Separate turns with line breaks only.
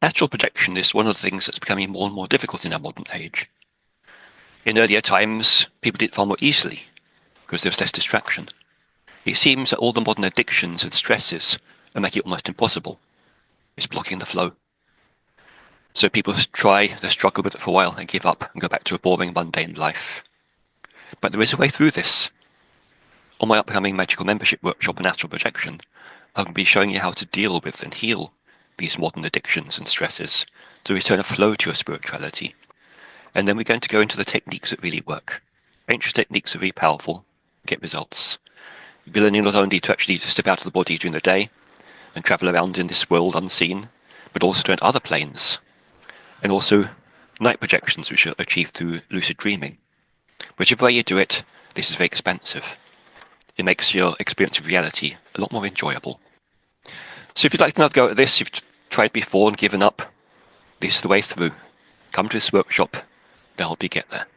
Astral projection is one of the things that's becoming more and more difficult in our modern age. In earlier times, people did it far more easily because there was less distraction. It seems that all the modern addictions and stresses are making it almost impossible. It's blocking the flow. So people try to struggle with it for a while and give up and go back to a boring, mundane life. But there is a way through this. On my upcoming magical membership workshop on astral projection, I'm going to be showing you how to deal with and heal these modern addictions and stresses to return a flow to your spirituality. And then we're going to go into the techniques that really work. Ancient techniques are really powerful, get results. You'll be learning not only to actually step out of the body during the day and travel around in this world unseen, but also to enter other planes. And also night projections, which are achieved through lucid dreaming. Whichever way you do it, this is very expansive. It makes your experience of reality a lot more enjoyable. So if you'd like to go at this, you've tried before and given up, this is the way through. Come to this workshop, they'll help you get there.